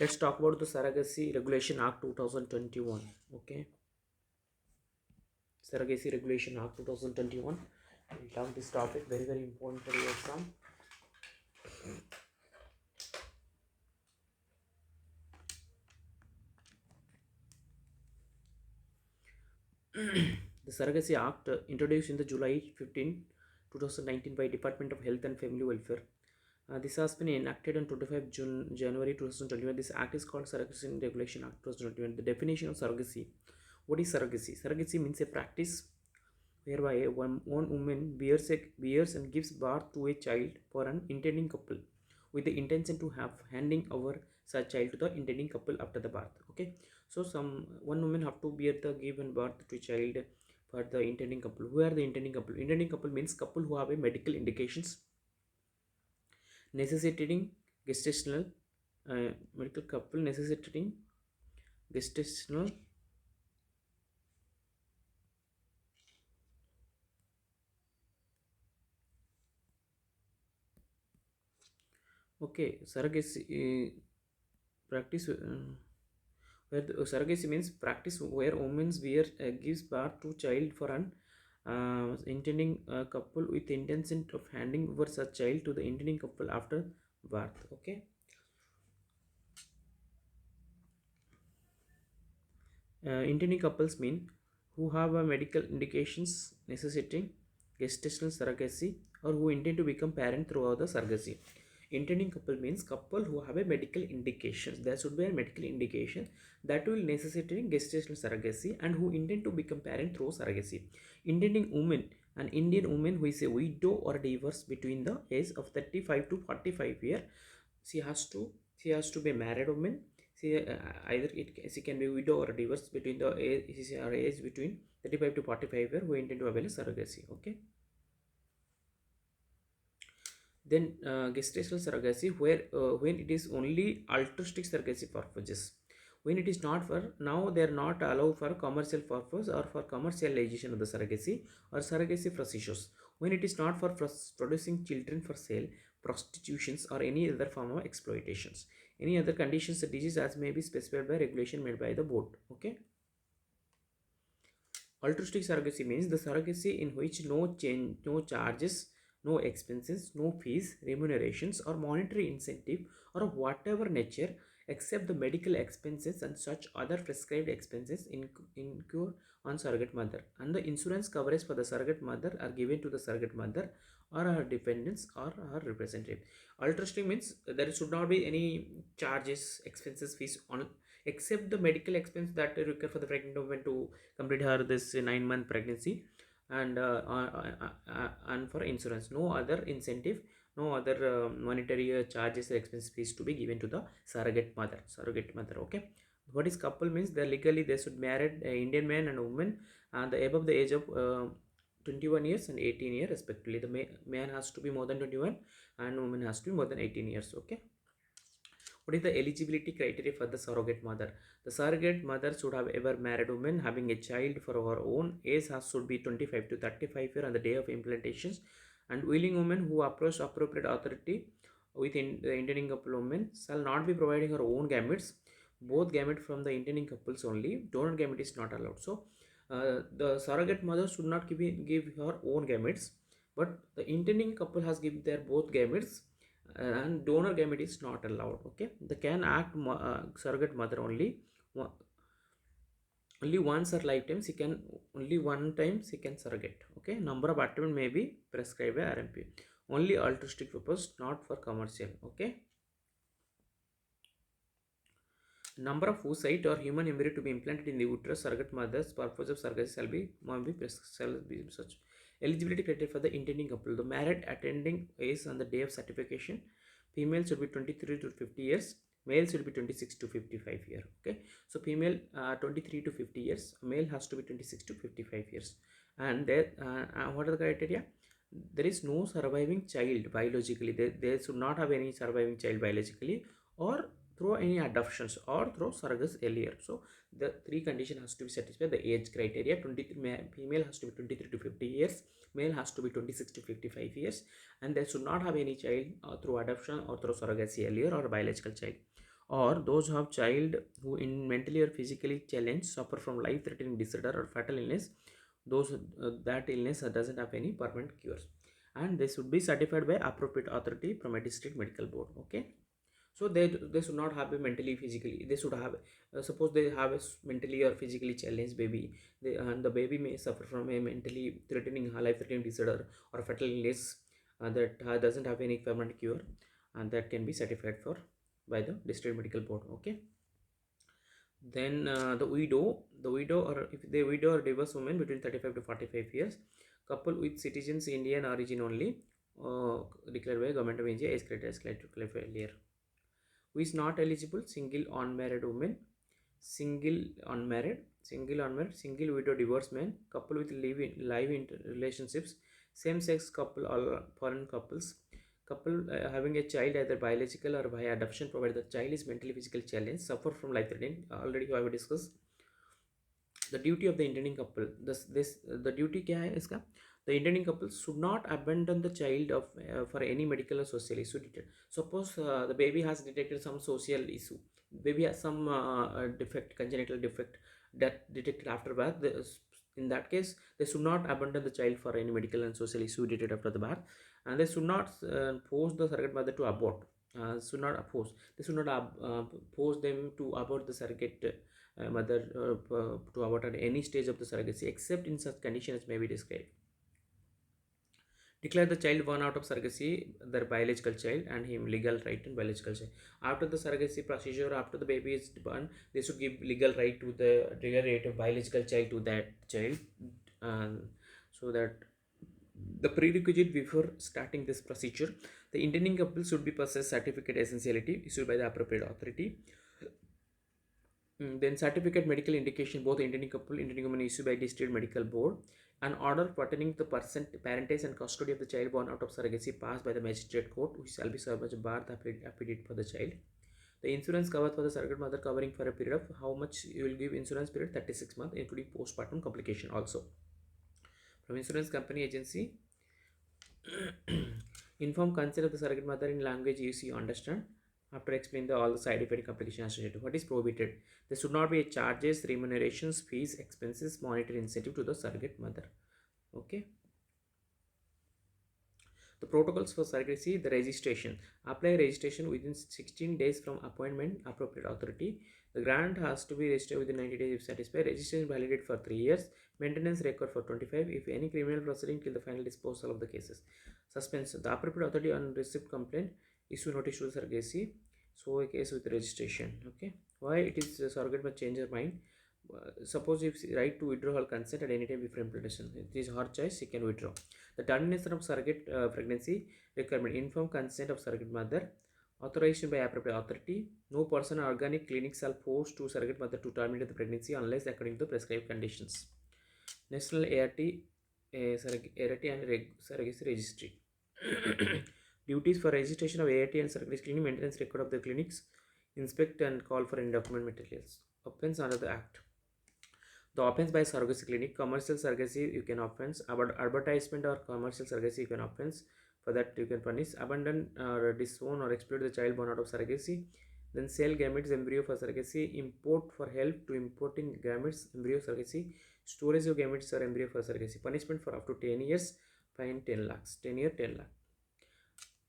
Let's talk about the Surrogacy Regulation Act 2021. Okay, Surrogacy Regulation Act 2021. We'll talk this topic, very very important for your exam. The Surrogacy Act, introduced in the July 15, 2019 by Department of Health and Family Welfare. This has been enacted on 25 January 2021. This act is called Surrogacy Regulation Act 2021. The definition of surrogacy. What is surrogacy? Surrogacy means a practice whereby one woman bears and gives birth to a child for an intending couple with the intention to have handing over such child to the intending couple after the birth. Okay, so one woman have to bear the given birth to a child for the intending couple. Who are the intending couple? Intending couple means couple who have a medical indications necessitating gestational medical couple necessitating gestational. Okay, surrogacy practice where the surrogacy means practice where women gives birth to child for an intending couple with intention of handing over such child to the intending couple after birth. Okay, intending couples mean who have a medical indications necessitating gestational surrogacy or who intend to become parent throughout the surrogacy. Intending couple means couple who have a medical indications. There should be a medical indication that will necessitate gestational surrogacy and who intend to become parent through surrogacy. Intending woman, an Indian woman who is a widow or divorced between the age of 35 to 45 year, she has to she has to be a married woman. She can be widow or divorced between the age between 35 to 45 year who intend to avail surrogacy. Okay. Then gestational surrogacy where when it is only altruistic surrogacy purposes. When it is not for now, they are not allowed for commercial purpose or for commercialization of the surrogacy or surrogacy procedures. When it is not for producing children for sale, prostitutions or any other form of exploitations. Any other conditions the disease as may be specified by regulation made by the board. Okay. Altruistic surrogacy means the surrogacy in which no charges, no expenses, no fees, remunerations, or monetary incentive, or of whatever nature, except the medical expenses and such other prescribed expenses incur on surrogate mother. And the insurance coverage for the surrogate mother are given to the surrogate mother or her dependents or her representative. Altruistic means there should not be any charges, expenses, fees on except the medical expense that require for the pregnant woman to complete her this 9-month pregnancy and for insurance. No other incentive, no other monetary charges or expense fees to be given to the surrogate mother. Okay, what is couple means they legally they should married Indian man and woman and above the age of 21 years and 18 years respectively. The man has to be more than 21 and woman has to be more than 18 years. Okay. What is the eligibility criteria for the surrogate mother? The surrogate mother should have ever married woman having a child for her own. Age has should be 25 to 35 years on the day of implantations, and willing woman who approach appropriate authority within the intending couple woman shall not be providing her own gametes. Both gamete from the intending couples only. Donor gamete is not allowed. So the surrogate mother should not give her own gametes, but the intending couple has given their both gametes and donor gamete is not allowed. Okay, they can act surrogate mother only once her lifetime. She can only one time she can surrogate. Okay, number of attempts may be prescribed by RMP. Only altruistic purpose, not for commercial. Okay. Number of oocyte or human embryo to be implanted in the uterus, surrogate mother's purpose of surrogacy shall be such. Eligibility criteria for the intending couple. The married attending age on the day of certification. Female should be 23 to 50 years. Male should be 26 to 55 years. Okay. So female 23 to 50 years. Male has to be 26 to 55 years. And there, what are the criteria? There is no surviving child biologically. They should not have any surviving child biologically or through any adoptions or through surrogacy earlier. So the three conditions has to be satisfied. The age criteria: female has to be 23 to 50 years, male has to be 26 to 55 years, and they should not have any child through adoption or through surrogacy earlier or biological child. or those who have child who in mentally or physically challenged suffer from life threatening disorder or fatal illness, those that illness doesn't have any permanent cures, and they should be certified by appropriate authority from a district medical board. Okay, so they should not have a mentally physically, they should have suppose they have a mentally or physically challenged baby, and the baby may suffer from a mentally threatening life threatening disorder or fatal illness that doesn't have any permanent cure, and that can be certified for by the district medical board. Okay, then the widow or if the widow or divorced woman between 35 to 45 years, couple with citizens Indian origin only, uh, declared by government of India as clarified earlier. Who is not eligible? Single unmarried woman, single unmarried, single widow divorced man, couple with live in relationships, same sex couple or foreign couples, couple having a child either biological or by adoption provided the child is mentally physical challenge, suffer from life threatening. Already I have discussed the duty of the intending couple. This the duty क्या है इसका? The intending couple should not abandon the child of for any medical or social issue detected. Suppose the baby has detected some social issue, baby has some defect, congenital defect that detected after birth. In that case, they should not abandon the child for any medical and social issue detected after the birth, and they should not force the surrogate mother to abort. Should not oppose. They should not force them to abort the surrogate mother to abort at any stage of the surrogacy except in such conditions may be described. Declare the child born out of surrogacy their biological child and him legal right and biological child. After the surrogacy procedure, after the baby is born, they should give legal right to the legal right of biological child to that child, so that the prerequisite before starting this procedure, the intending couple should be possess certificate essentiality issued by the appropriate authority. Then certificate medical indication both intending couple intending woman issued by district medical board. An order pertaining to the parentage and custody of the child born out of surrogacy passed by the magistrate court, which shall be served as a bar the affidavit for the child. The insurance covered for the surrogate mother covering for a period of how much you will give insurance period 36 months including postpartum complication also. From insurance company agency, inform consent of the surrogate mother in language you understand. After explaining all the side effect complication associated, what is prohibited? There should not be charges, remunerations, fees, expenses, monetary incentive to the surrogate mother. Okay. The protocols for surrogacy, the registration. Apply registration within 16 days from appointment, appropriate authority. The grant has to be registered within 90 days if satisfied. Registration valid for 3 years. Maintenance record for 25 if any criminal proceeding till the final disposal of the cases. Suspension. The appropriate authority on receipt complaint issue notice to the surrogacy. So a case with registration. Okay. Why it is surrogate but change your mind. Suppose if right to withdraw her consent at any time before implementation, it is her choice, she can withdraw. The termination of surrogate pregnancy requirement, inform consent of surrogate mother, authorization by appropriate authority. No person or organic clinic shall force to surrogate mother to terminate the pregnancy unless according to prescribed conditions. National ART, Surrogacy Registry. Duties for registration of ART and surrogacy clinic, maintenance record of the clinics, inspect and call for any document materials. Offense under the Act. The offense by surrogacy clinic, commercial surrogacy you can offense, about advertisement or commercial surrogacy you can offense. For that you can punish, abandon or disown or exploit the child born out of surrogacy. Then sell gametes, embryo for surrogacy, import for help to importing gametes, embryo surrogacy, storage of gametes or embryo for surrogacy. Punishment for up to 10 years, fine 10 lakhs, 10 year 10 lakh.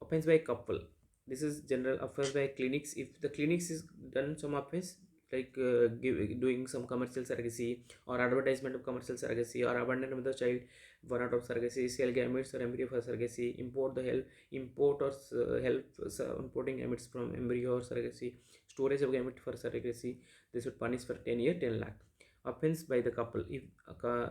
Offense by couple. This is general offense by clinics. If the clinics is done some offense like doing some commercial surrogacy or advertisement of commercial surrogacy or abandonment of the child born out of surrogacy, sell gametes or embryo for surrogacy, import the help, import or help importing gametes from embryo or surrogacy, storage of gametes for surrogacy, they should punish for 10 year 10 lakh. Offense by the couple if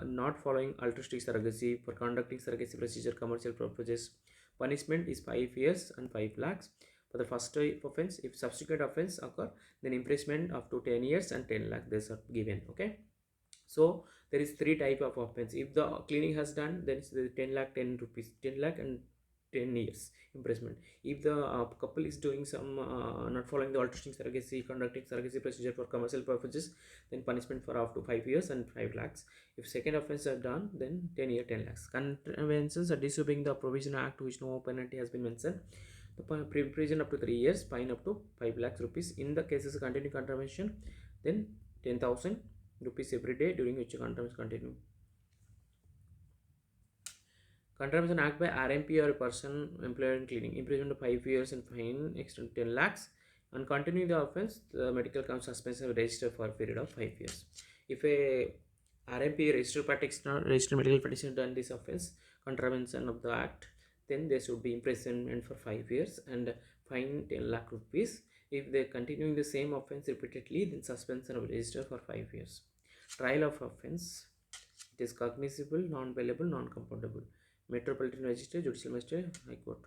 not following altruistic surrogacy for conducting surrogacy procedure commercial purposes, punishment is 5 years and 5 lakhs. For the first offense, if subsequent offense occur, then imprisonment up to 10 years and 10 lakh this are given. Okay, so there is three type of offense. If the clinic has done, then it's the 10 lakh 10 rupees, 10 lakh and 10 years imprisonment. If the couple is doing some not following the altruistic surrogacy, conducting surrogacy procedure for commercial purposes, then punishment for up to 5 years and 5 lakhs. If second offense are done, then 10 year 10 lakhs. Contraventions are disobeying the provision act which no penalty has been mentioned. The prison up to 3 years, fine up to 5 lakhs rupees. In the cases of continuing contravention, then 10,000 rupees every day during which contravention continue. Contravention act by RMP or a person employed in cleaning, imprisonment of 5 years and fine extended 10 lakhs. On continuing the offence, the medical count suspension will register for a period of 5 years. If a RMP registered practitioner, registered medical practitioner done this offence, contravention of the act, then they should be imprisonment for 5 years and fine 10 lakh rupees. If they continuing the same offence repeatedly, then suspension will register for 5 years. Trial of offence, it is cognizable, non-bailable, non-compoundable. Metropolitan Magistrate, Judicial Magistrate, High Court.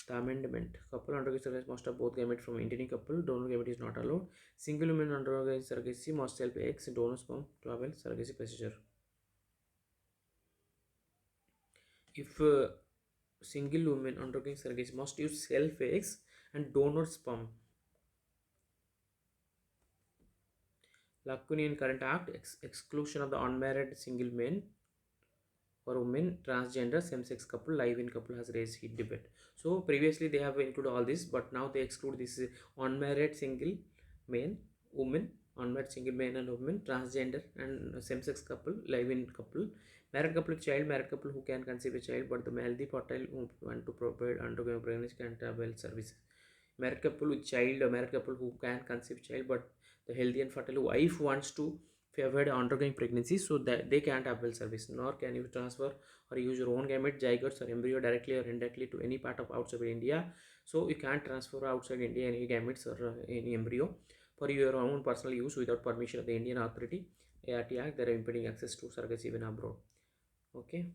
The amendment. Couple undergoing surrogacy must have both gamete from intending couple. Donor gamete is not allowed. Single woman undergoing surrogacy must help X donor sperm to avail surrogacy procedure. If single woman undergoing surrogacy must use self eggs and donor sperm. Lacuna in current act, exclusion of the unmarried single men or women, transgender, same-sex couple, live-in couple has raised heat debate. So previously they have included all this, but now they exclude this unmarried single man, woman, unmarried single man and woman, transgender and same-sex couple, live-in couple, married couple with child, married couple who can conceive a child, but the male fertile who want to provide undergoing pregnancy can't avail services. Married couple with child, a married couple who can conceive child, but the healthy and fertile wife wants to favored undergoing pregnancy, so that they can't avail service, nor can you transfer or use your own gamete, zygotes or embryo directly or indirectly to any part of outside India. So you can't transfer outside India any gametes or any embryo for your own personal use without permission of the Indian authority. ART Act, they are impeding access to surrogacy even abroad. Okay.